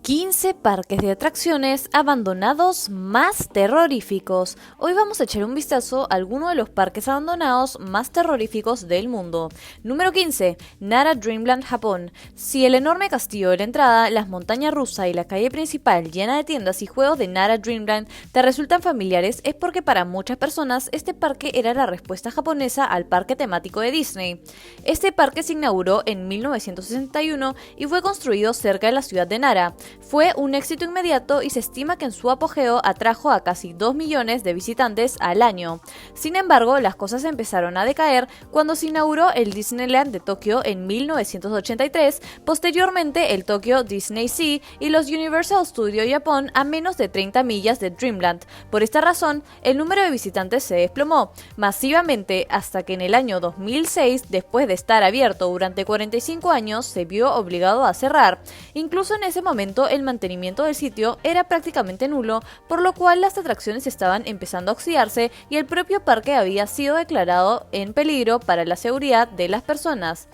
15 parques de atracciones abandonados más terroríficos. Hoy vamos a echar un vistazo a algunos de los parques abandonados más terroríficos del mundo. Número 15. Nara Dreamland, Japón. Si el enorme castillo de la entrada, las montañas rusas y la calle principal llena de tiendas y juegos de Nara Dreamland te resultan familiares, es porque para muchas personas este parque era la respuesta japonesa al parque temático de Disney. Este parque se inauguró en 1961 y fue construido cerca de la ciudad de Nara. Fue un éxito inmediato y se estima que en su apogeo atrajo a casi 2 millones de visitantes al año. Sin embargo, las cosas empezaron a decaer cuando se inauguró el Disneyland de Tokio en 1983, posteriormente el Tokyo Disney Sea y los Universal Studios Japón a menos de 30 millas de Dreamland. Por esta razón, el número de visitantes se desplomó masivamente hasta que en el año 2006, después de estar abierto durante 45 años, se vio obligado a cerrar. Incluso en ese momento el mantenimiento del sitio era prácticamente nulo, por lo cual las atracciones estaban empezando a oxidarse y el propio parque había sido declarado en peligro para la seguridad de las personas.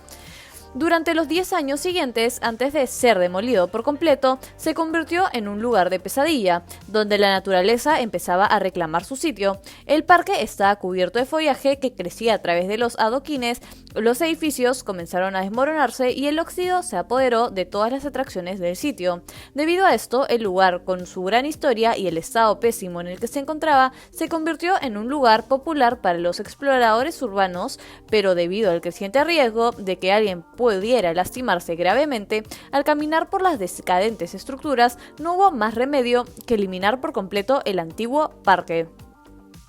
Durante los 10 años siguientes, antes de ser demolido por completo, se convirtió en un lugar de pesadilla, donde la naturaleza empezaba a reclamar su sitio. El parque estaba cubierto de follaje que crecía a través de los adoquines, los edificios comenzaron a desmoronarse y el óxido se apoderó de todas las atracciones del sitio. Debido a esto, el lugar, con su gran historia y el estado pésimo en el que se encontraba, se convirtió en un lugar popular para los exploradores urbanos, pero debido al creciente riesgo de que alguien pudiera lastimarse gravemente, al caminar por las decadentes estructuras, no hubo más remedio que eliminar por completo el antiguo parque.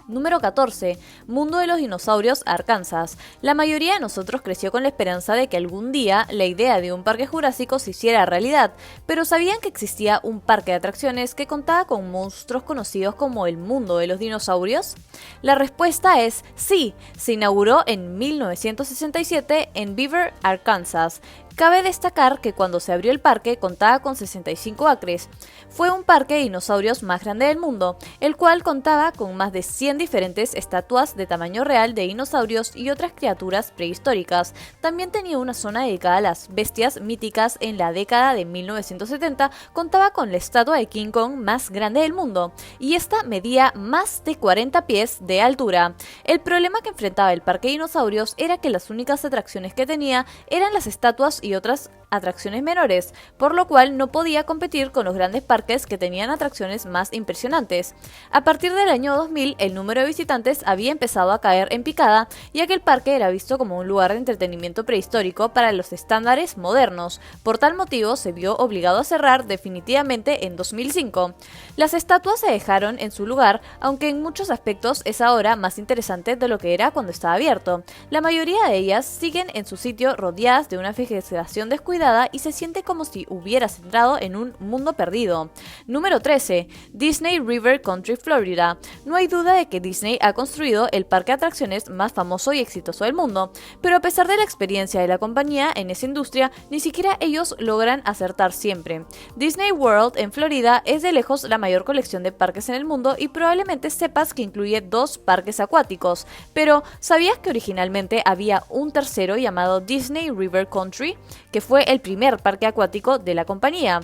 Número 14. Mundo de los dinosaurios, Arkansas. La mayoría de nosotros creció con la esperanza de que algún día la idea de un parque jurásico se hiciera realidad, pero ¿sabían que existía un parque de atracciones que contaba con monstruos conocidos como el mundo de los dinosaurios? La respuesta es sí, se inauguró en 1967 en Beaver, Arkansas. Cabe destacar que cuando se abrió el parque contaba con 65 acres. Fue un parque de dinosaurios más grande del mundo, el cual contaba con más de 100 diferentes estatuas de tamaño real de dinosaurios y otras criaturas prehistóricas. También tenía una zona dedicada a las bestias míticas. En la década de 1970 contaba con la estatua de King Kong más grande del mundo, y esta medía más de 40 pies de altura. El problema que enfrentaba el parque de dinosaurios era que las únicas atracciones que tenía eran las estatuas y otras atracciones menores, por lo cual no podía competir con los grandes parques que tenían atracciones más impresionantes. A partir del año 2000, el número de visitantes había empezado a caer en picada, ya que el parque era visto como un lugar de entretenimiento prehistórico para los estándares modernos. Por tal motivo, se vio obligado a cerrar definitivamente en 2005. Las estatuas se dejaron en su lugar, aunque en muchos aspectos es ahora más interesante de lo que era cuando estaba abierto. La mayoría de ellas siguen en su sitio rodeadas de una vegetación descuidada y se siente como si hubieras entrado en un mundo perdido. Número 13. Disney River Country, Florida. No hay duda de que Disney ha construido el parque de atracciones más famoso y exitoso del mundo, pero a pesar de la experiencia de la compañía en esa industria, ni siquiera ellos logran acertar siempre. Disney World en Florida es de lejos la mayor colección de parques en el mundo y probablemente sepas que incluye 2 parques acuáticos, pero ¿sabías que originalmente había un tercero llamado Disney River Country, que fue el primer parque acuático de la compañía?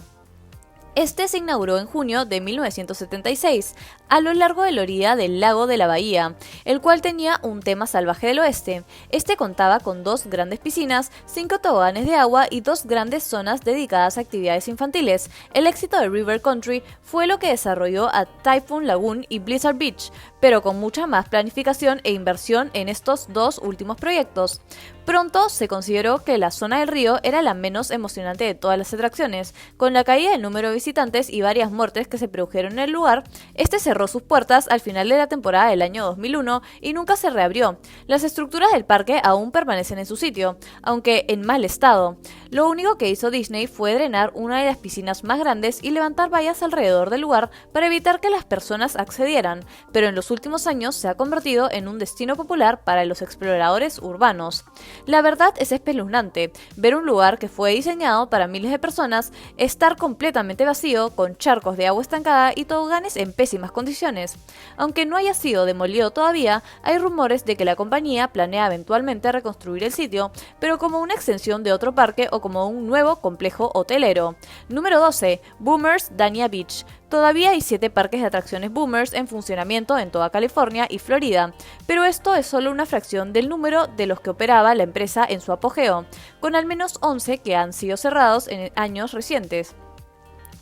Este se inauguró en junio de 1976, a lo largo de la orilla del lago de la Bahía, el cual tenía un tema salvaje del oeste. Este contaba con 2 grandes piscinas, 5 toboganes de agua y 2 grandes zonas dedicadas a actividades infantiles. El éxito de River Country fue lo que desarrolló a Typhoon Lagoon y Blizzard Beach, pero con mucha más planificación e inversión en estos 2 últimos proyectos. Pronto se consideró que la zona del río era la menos emocionante de todas las atracciones. Con la caída del número de visitantes y varias muertes que se produjeron en el lugar, este cerró sus puertas al final de la temporada del año 2001 y nunca se reabrió. Las estructuras del parque aún permanecen en su sitio, aunque en mal estado. Lo único que hizo Disney fue drenar una de las piscinas más grandes y levantar vallas alrededor del lugar para evitar que las personas accedieran, pero en los últimos años se ha convertido en un destino popular para los exploradores urbanos. La verdad es espeluznante ver un lugar que fue diseñado para miles de personas estar completamente vacío, con charcos de agua estancada y toboganes en pésimas condiciones. Aunque no haya sido demolido todavía, hay rumores de que la compañía planea eventualmente reconstruir el sitio, pero como una extensión de otro parque o como un nuevo complejo hotelero. Número 12. Boomers Dania Beach. Todavía hay 7 parques de atracciones Boomers en funcionamiento en toda California y Florida, pero esto es solo una fracción del número de los que operaba la empresa en su apogeo, con al menos 11 que han sido cerrados en años recientes.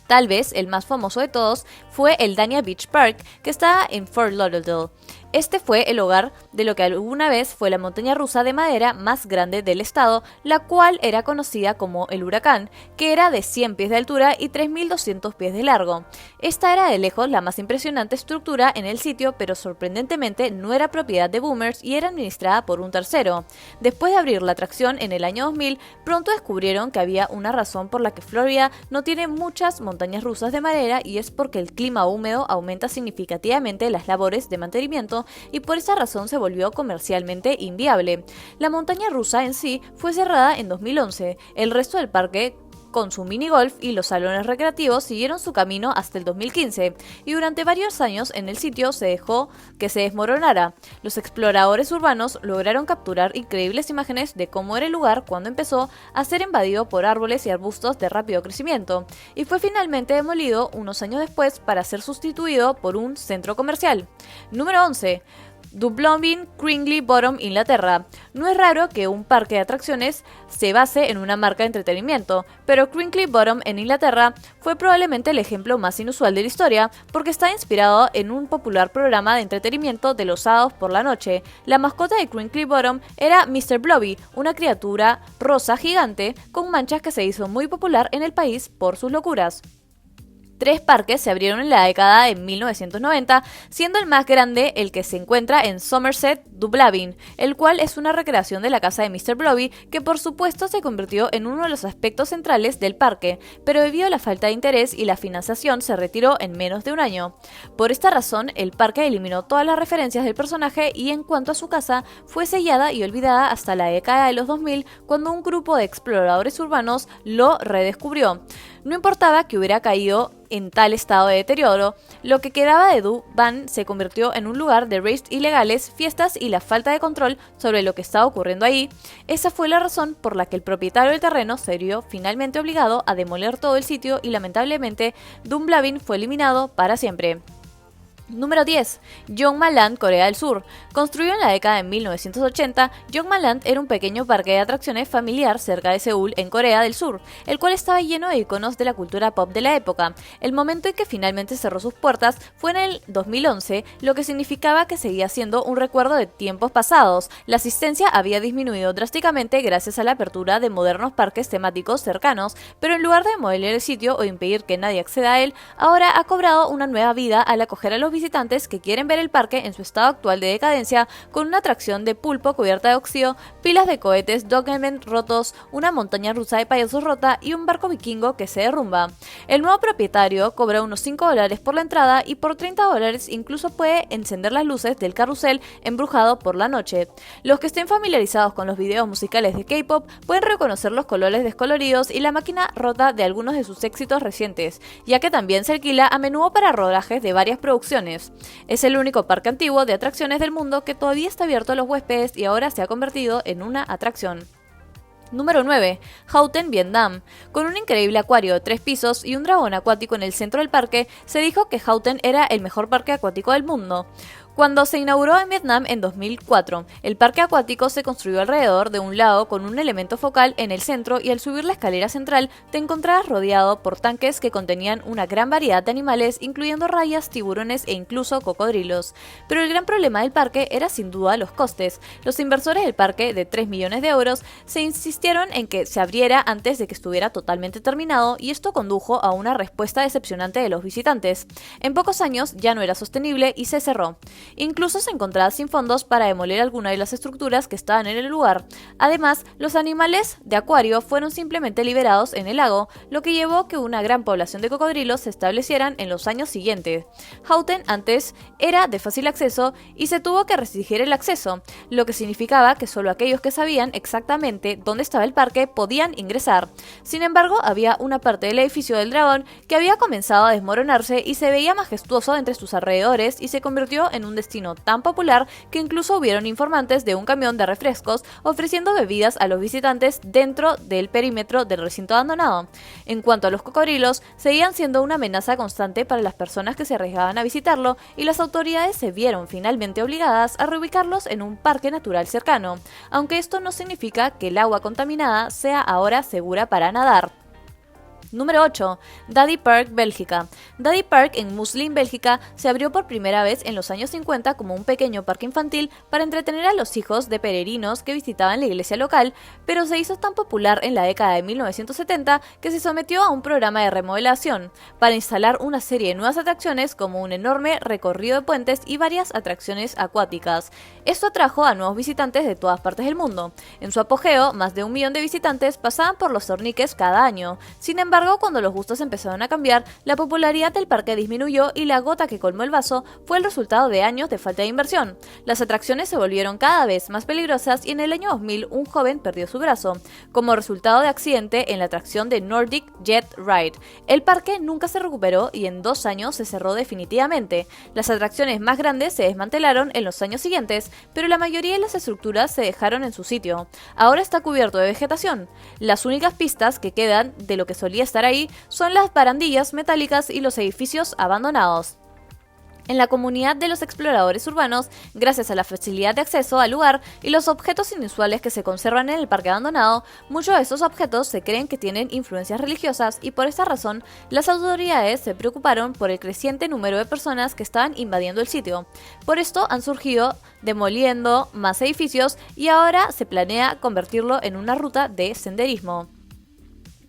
Tal vez el más famoso de todos fue el Dania Beach Park, que está en Fort Lauderdale. Este fue el hogar de lo que alguna vez fue la montaña rusa de madera más grande del estado, la cual era conocida como el Huracán, que era de 100 pies de altura y 3.200 pies de largo. Esta era de lejos la más impresionante estructura en el sitio, pero sorprendentemente no era propiedad de Boomers y era administrada por un tercero. Después de abrir la atracción en el año 2000, pronto descubrieron que había una razón por la que Florida no tiene muchas montañas rusas de madera, y es porque el clima húmedo aumenta significativamente las labores de mantenimiento y por esa razón se volvió comercialmente inviable. La montaña rusa en sí fue cerrada en 2011. El resto del parque, con su minigolf y los salones recreativos, siguieron su camino hasta el 2015, y durante varios años en el sitio se dejó que se desmoronara. Los exploradores urbanos lograron capturar increíbles imágenes de cómo era el lugar cuando empezó a ser invadido por árboles y arbustos de rápido crecimiento, y fue finalmente demolido unos años después para ser sustituido por un centro comercial. Número 11. Dunblane Crinkley Bottom, Inglaterra. No es raro que un parque de atracciones se base en una marca de entretenimiento, pero Crinkley Bottom en Inglaterra fue probablemente el ejemplo más inusual de la historia, porque está inspirado en un popular programa de entretenimiento de los sábados por la noche. La mascota de Crinkley Bottom era Mr. Blobby, una criatura rosa gigante con manchas que se hizo muy popular en el país por sus locuras. 3 parques se abrieron en la década de 1990, siendo el más grande el que se encuentra en Somerset, Dunblane, el cual es una recreación de la casa de Mr. Blobby, que por supuesto se convirtió en uno de los aspectos centrales del parque, pero debido a la falta de interés y la financiación se retiró en menos de un año. Por esta razón, el parque eliminó todas las referencias del personaje y en cuanto a su casa, fue sellada y olvidada hasta la década de los 2000, cuando un grupo de exploradores urbanos lo redescubrió. No importaba que hubiera caído en tal estado de deterioro, lo que quedaba de Dunblane se convirtió en un lugar de raves ilegales, fiestas y la falta de control sobre lo que estaba ocurriendo ahí. Esa fue la razón por la que el propietario del terreno se vio finalmente obligado a demoler todo el sitio y lamentablemente Dunblane fue eliminado para siempre. Número 10. Jongman-land, Corea del Sur. Construido en la década de 1980, Jongman-land era un pequeño parque de atracciones familiar cerca de Seúl, en Corea del Sur, el cual estaba lleno de iconos de la cultura pop de la época. El momento en que finalmente cerró sus puertas fue en el 2011, lo que significaba que seguía siendo un recuerdo de tiempos pasados. La asistencia había disminuido drásticamente gracias a la apertura de modernos parques temáticos cercanos, pero en lugar de demoler el sitio o impedir que nadie acceda a él, ahora ha cobrado una nueva vida al acoger a los visitantes que quieren ver el parque en su estado actual de decadencia, con una atracción de pulpo cubierta de óxido, pilas de cohetes Doberman rotos, una montaña rusa de payasos rota y un barco vikingo que se derrumba. El nuevo propietario cobra unos $5 por la entrada y por $30 incluso puede encender las luces del carrusel embrujado por la noche. Los que estén familiarizados con los videos musicales de K-pop pueden reconocer los colores descoloridos y la máquina rota de algunos de sus éxitos recientes, ya que también se alquila a menudo para rodajes de varias producciones. Es el único parque antiguo de atracciones del mundo que todavía está abierto a los huéspedes y ahora se ha convertido en una atracción. Número 9. Houghton, Vietnam. Con un increíble acuario de 3 pisos y un dragón acuático en el centro del parque, se dijo que Houghton era el mejor parque acuático del mundo. Cuando se inauguró en Vietnam en 2004, el parque acuático se construyó alrededor de un lago con un elemento focal en el centro, y al subir la escalera central te encontrabas rodeado por tanques que contenían una gran variedad de animales, incluyendo rayas, tiburones e incluso cocodrilos. Pero el gran problema del parque era sin duda los costes. Los inversores del parque, de 3 millones de euros, se insistieron en que se abriera antes de que estuviera totalmente terminado, y esto condujo a una respuesta decepcionante de los visitantes. En pocos años ya no era sostenible y se cerró. Incluso se encontraba sin fondos para demoler alguna de las estructuras que estaban en el lugar. Además, los animales de acuario fueron simplemente liberados en el lago, lo que llevó a que una gran población de cocodrilos se establecieran en los años siguientes. Houten antes era de fácil acceso y se tuvo que restringir el acceso, lo que significaba que solo aquellos que sabían exactamente dónde estaba el parque podían ingresar. Sin embargo, había una parte del edificio del dragón que había comenzado a desmoronarse y se veía majestuoso entre sus alrededores y se convirtió en un destino tan popular que incluso hubieron informantes de un camión de refrescos ofreciendo bebidas a los visitantes dentro del perímetro del recinto abandonado. En cuanto a los cocodrilos, seguían siendo una amenaza constante para las personas que se arriesgaban a visitarlo y las autoridades se vieron finalmente obligadas a reubicarlos en un parque natural cercano, aunque esto no significa que el agua contaminada sea ahora segura para nadar. Número 8. Daddy Park, Bélgica. Daddy Park en Moulins, Bélgica, se abrió por primera vez en los años 50 como un pequeño parque infantil para entretener a los hijos de peregrinos que visitaban la iglesia local, pero se hizo tan popular en la década de 1970 que se sometió a un programa de remodelación para instalar una serie de nuevas atracciones como un enorme recorrido de puentes y varias atracciones acuáticas. Esto atrajo a nuevos visitantes de todas partes del mundo. En su apogeo, más de 1 millón de visitantes pasaban por los torniques cada año. Sin embargo, cuando los gustos empezaron a cambiar, la popularidad del parque disminuyó y la gota que colmó el vaso fue el resultado de años de falta de inversión. Las atracciones se volvieron cada vez más peligrosas y en el año 2000 un joven perdió su brazo, como resultado de accidente en la atracción de Nordic Jet Ride. El parque nunca se recuperó y en 2 años se cerró definitivamente. Las atracciones más grandes se desmantelaron en los años siguientes, pero la mayoría de las estructuras se dejaron en su sitio. Ahora está cubierto de vegetación. Las únicas pistas que quedan de lo que solía estar ahí son las barandillas metálicas y los edificios abandonados. En la comunidad de los exploradores urbanos, gracias a la facilidad de acceso al lugar y los objetos inusuales que se conservan en el parque abandonado, muchos de esos objetos se creen que tienen influencias religiosas y por esta razón las autoridades se preocuparon por el creciente número de personas que estaban invadiendo el sitio. Por esto han surgido demoliendo más edificios y ahora se planea convertirlo en una ruta de senderismo.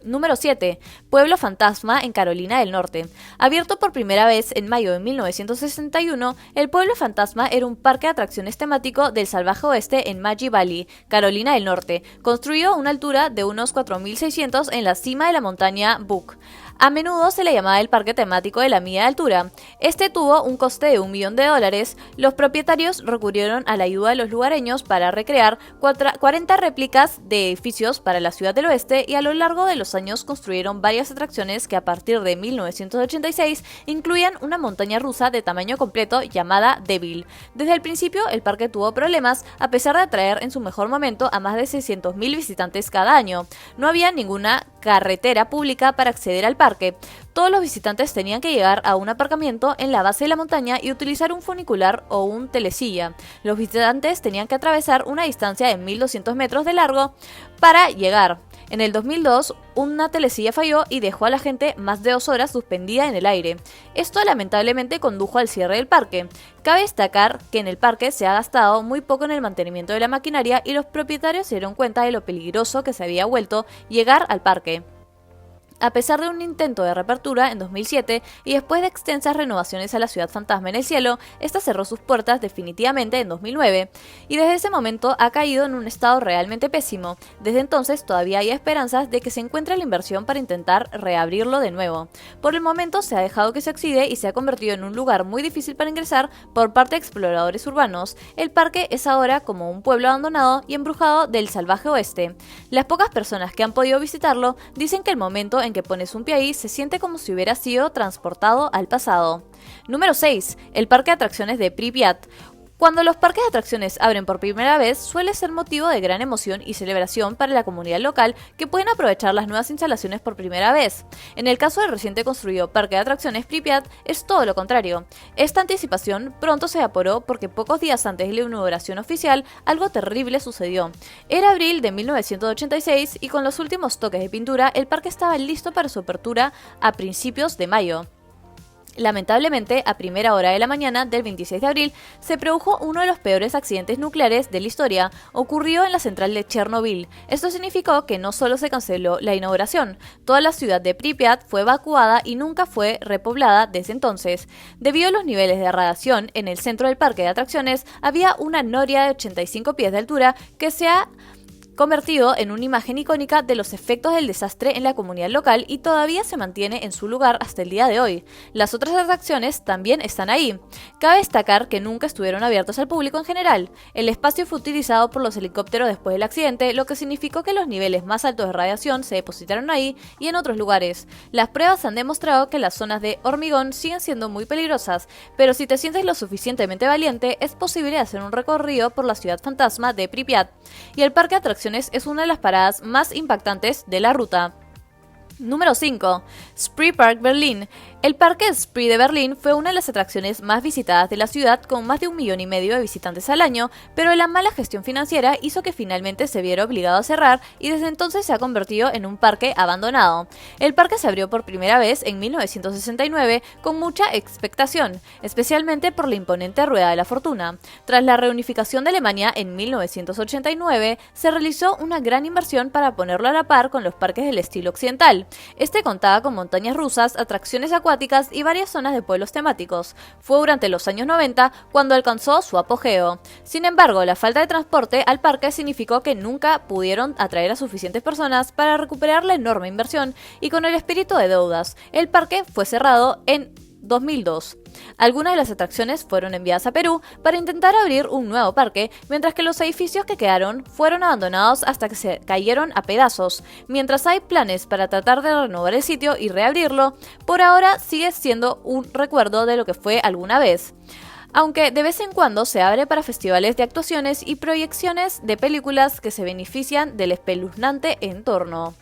Número 7. Pueblo Fantasma en Carolina del Norte. Abierto por primera vez en mayo de 1961, el Pueblo Fantasma era un parque de atracciones temático del salvaje oeste en Maggie Valley, Carolina del Norte, construido a una altura de unos 4,600 en la cima de la montaña Buck. A menudo se le llamaba el parque temático de la media altura. Este tuvo un coste de $1 millón. Los propietarios recurrieron a la ayuda de los lugareños para recrear 40 réplicas de edificios para la ciudad del oeste y a lo largo de los años construyeron varias atracciones que a partir de 1986 incluían una montaña rusa de tamaño completo llamada Devil. Desde el principio el parque tuvo problemas a pesar de atraer en su mejor momento a más de 600,000 visitantes cada año. No había ninguna carretera pública para acceder al parque. Todos los visitantes tenían que llegar a un aparcamiento en la base de la montaña y utilizar un funicular o un telesilla. Los visitantes tenían que atravesar una distancia de 1.200 metros de largo para llegar. En el 2002, una telesilla falló y dejó a la gente más de 2 horas suspendida en el aire. Esto lamentablemente condujo al cierre del parque. Cabe destacar que en el parque se ha gastado muy poco en el mantenimiento de la maquinaria y los propietarios se dieron cuenta de lo peligroso que se había vuelto llegar al parque. A pesar de un intento de reapertura en 2007 y después de extensas renovaciones a la ciudad fantasma en el cielo, esta cerró sus puertas definitivamente en 2009 y desde ese momento ha caído en un estado realmente pésimo. Desde entonces todavía hay esperanzas de que se encuentre la inversión para intentar reabrirlo de nuevo. Por el momento se ha dejado que se oxide y se ha convertido en un lugar muy difícil para ingresar por parte de exploradores urbanos. El parque es ahora como un pueblo abandonado y embrujado del salvaje oeste. Las pocas personas que han podido visitarlo dicen que el momento en que pones un pie ahí se siente como si hubiera sido transportado al pasado. Número 6. El parque de atracciones de Pripyat. Cuando los parques de atracciones abren por primera vez, suele ser motivo de gran emoción y celebración para la comunidad local que pueden aprovechar las nuevas instalaciones por primera vez. En el caso del reciente construido Parque de Atracciones Pripyat, es todo lo contrario. Esta anticipación pronto se evaporó porque pocos días antes de la inauguración oficial, algo terrible sucedió. Era abril de 1986 y con los últimos toques de pintura, el parque estaba listo para su apertura a principios de mayo. Lamentablemente, a primera hora de la mañana del 26 de abril, se produjo uno de los peores accidentes nucleares de la historia. Ocurrió en la central de Chernobyl. Esto significó que no solo se canceló la inauguración, toda la ciudad de Pripyat fue evacuada y nunca fue repoblada desde entonces. Debido a los niveles de radiación en el centro del parque de atracciones, había una noria de 85 pies de altura que se ha convertido en una imagen icónica de los efectos del desastre en la comunidad local y todavía se mantiene en su lugar hasta el día de hoy. Las otras atracciones también están ahí. Cabe destacar que nunca estuvieron abiertos al público en general. El espacio fue utilizado por los helicópteros después del accidente, lo que significó que los niveles más altos de radiación se depositaron ahí y en otros lugares. Las pruebas han demostrado que las zonas de hormigón siguen siendo muy peligrosas, pero si te sientes lo suficientemente valiente, es posible hacer un recorrido por la ciudad fantasma de Pripyat. Y el parque de atracciones es una de las paradas más impactantes de la ruta. Número 5. Spree Park Berlín. El Parque Spree de Berlín fue una de las atracciones más visitadas de la ciudad, con más de 1,5 millones de visitantes al año, pero la mala gestión financiera hizo que finalmente se viera obligado a cerrar y desde entonces se ha convertido en un parque abandonado. El parque se abrió por primera vez en 1969 con mucha expectación, especialmente por la imponente Rueda de la Fortuna. Tras la reunificación de Alemania en 1989, se realizó una gran inversión para ponerlo a la par con los parques del estilo occidental. Este contaba con montañas rusas, atracciones acuáticas y varias zonas de pueblos temáticos. Fue durante los años 90 cuando alcanzó su apogeo. Sin embargo, la falta de transporte al parque significó que nunca pudieron atraer a suficientes personas para recuperar la enorme inversión y con el espíritu de deudas, el parque fue cerrado en 2002. Algunas de las atracciones fueron enviadas a Perú para intentar abrir un nuevo parque, mientras que los edificios que quedaron fueron abandonados hasta que se cayeron a pedazos. Mientras hay planes para tratar de renovar el sitio y reabrirlo, por ahora sigue siendo un recuerdo de lo que fue alguna vez. Aunque de vez en cuando se abre para festivales de actuaciones y proyecciones de películas que se benefician del espeluznante entorno.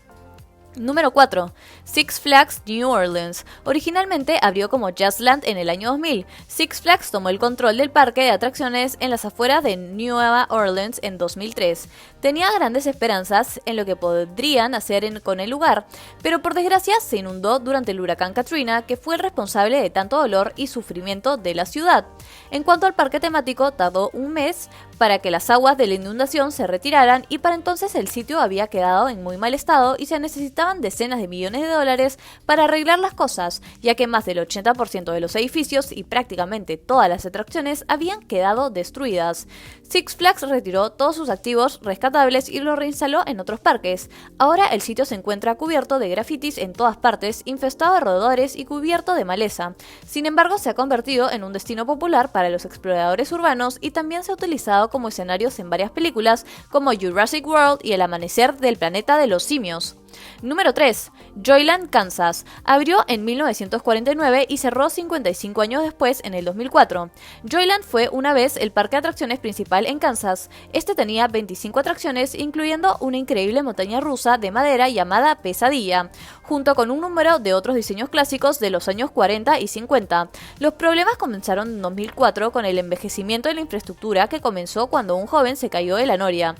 Número 4. Six Flags New Orleans. Originalmente abrió como Jazzland en el año 2000. Six Flags tomó el control del parque de atracciones en las afueras de Nueva Orleans en 2003. Tenía grandes esperanzas en lo que podrían hacer con el lugar, pero por desgracia se inundó durante el huracán Katrina, que fue el responsable de tanto dolor y sufrimiento de la ciudad. En cuanto al parque temático, tardó un mes para que las aguas de la inundación se retiraran y para entonces el sitio había quedado en muy mal estado y se necesitaban decenas de millones de dólares para arreglar las cosas, ya que más del 80% de los edificios y prácticamente todas las atracciones habían quedado destruidas. Six Flags retiró todos sus activos rescatables y los reinstaló en otros parques. Ahora el sitio se encuentra cubierto de grafitis en todas partes, infestado de roedores y cubierto de maleza. Sin embargo, se ha convertido en un destino popular para los exploradores urbanos y también se ha utilizado como escenarios en varias películas como Jurassic World y El amanecer del planeta de los simios. Número 3. Joyland, Kansas. Abrió en 1949 y cerró 55 años después en el 2004. Joyland fue una vez el parque de atracciones principal en Kansas. Este tenía 25 atracciones, incluyendo una increíble montaña rusa de madera llamada Pesadilla, junto con un número de otros diseños clásicos de los años 40 y 50. Los problemas comenzaron en 2004 con el envejecimiento de la infraestructura que comenzó cuando un joven se cayó de la noria.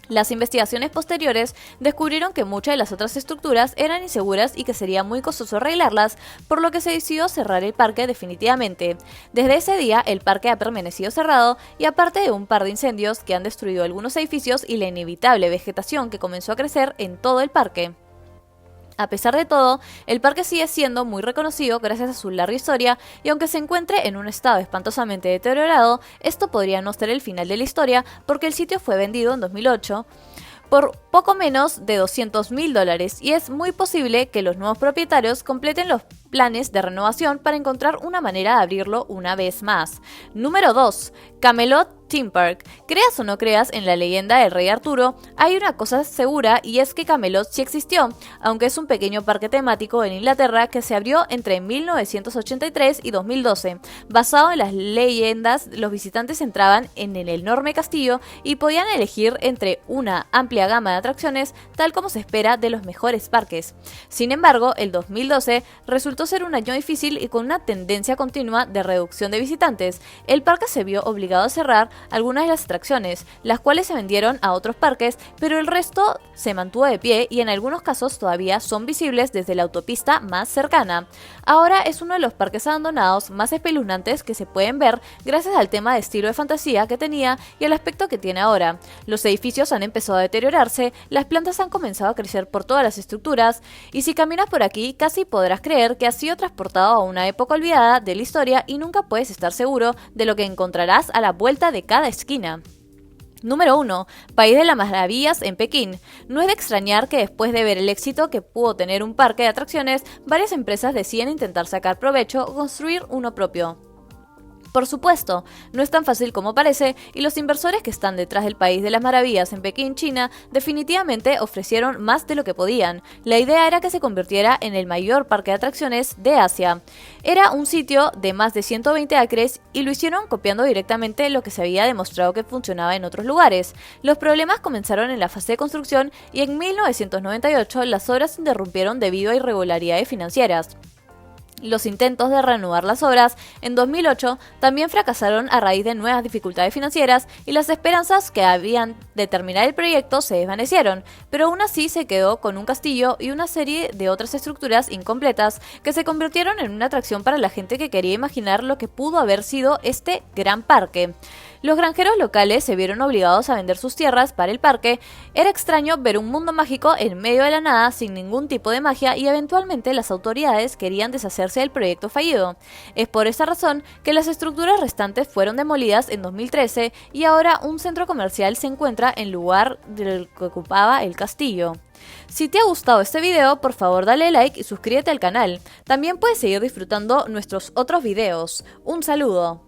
Las investigaciones posteriores descubrieron que muchas de las otras estructuras eran inseguras y que sería muy costoso arreglarlas, por lo que se decidió cerrar el parque definitivamente. Desde ese día, el parque ha permanecido cerrado y aparte de un par de incendios que han destruido algunos edificios y la inevitable vegetación que comenzó a crecer en todo el parque. A pesar de todo, el parque sigue siendo muy reconocido gracias a su larga historia y aunque se encuentre en un estado espantosamente deteriorado, esto podría no ser el final de la historia porque el sitio fue vendido en 2008 por poco menos de $200,000 y es muy posible que los nuevos propietarios completen los planes de renovación para encontrar una manera de abrirlo una vez más. Número 2. Camelot Theme Park. Creas o no creas en la leyenda del rey Arturo, hay una cosa segura y es que Camelot sí existió, aunque es un pequeño parque temático en Inglaterra que se abrió entre 1983 y 2012. Basado en las leyendas, los visitantes entraban en el enorme castillo y podían elegir entre una amplia gama de atracciones, tal como se espera de los mejores parques. Sin embargo, el 2012 resultó ser un año difícil y con una tendencia continua de reducción de visitantes. El parque se vio obligado a cerrar algunas de las atracciones, las cuales se vendieron a otros parques, pero el resto se mantuvo de pie y en algunos casos todavía son visibles desde la autopista más cercana. Ahora es uno de los parques abandonados más espeluznantes que se pueden ver gracias al tema de estilo de fantasía que tenía y al aspecto que tiene ahora. Los edificios han empezado a deteriorarse, las plantas han comenzado a crecer por todas las estructuras, y si caminas por aquí casi podrás creer que has sido transportado a una época olvidada de la historia y nunca puedes estar seguro de lo que encontrarás a la vuelta de cada esquina. Número 1. País de las Maravillas en Pekín. No es de extrañar que después de ver el éxito que pudo tener un parque de atracciones, varias empresas deciden intentar sacar provecho o construir uno propio. Por supuesto, no es tan fácil como parece, y los inversores que están detrás del País de las Maravillas en Pekín, China, definitivamente ofrecieron más de lo que podían. La idea era que se convirtiera en el mayor parque de atracciones de Asia. Era un sitio de más de 120 acres y lo hicieron copiando directamente lo que se había demostrado que funcionaba en otros lugares. Los problemas comenzaron en la fase de construcción y en 1998 las obras se interrumpieron debido a irregularidades financieras. Los intentos de reanudar las obras en 2008 también fracasaron a raíz de nuevas dificultades financieras y las esperanzas que habían de terminar el proyecto se desvanecieron, pero aún así se quedó con un castillo y una serie de otras estructuras incompletas que se convirtieron en una atracción para la gente que quería imaginar lo que pudo haber sido este gran parque. Los granjeros locales se vieron obligados a vender sus tierras para el parque. Era extraño ver un mundo mágico en medio de la nada sin ningún tipo de magia y eventualmente las autoridades querían deshacerse del proyecto fallido. Es por esa razón que las estructuras restantes fueron demolidas en 2013 y ahora un centro comercial se encuentra en lugar del que ocupaba el castillo. Si te ha gustado este video, por favor dale like y suscríbete al canal. También puedes seguir disfrutando nuestros otros videos. Un saludo.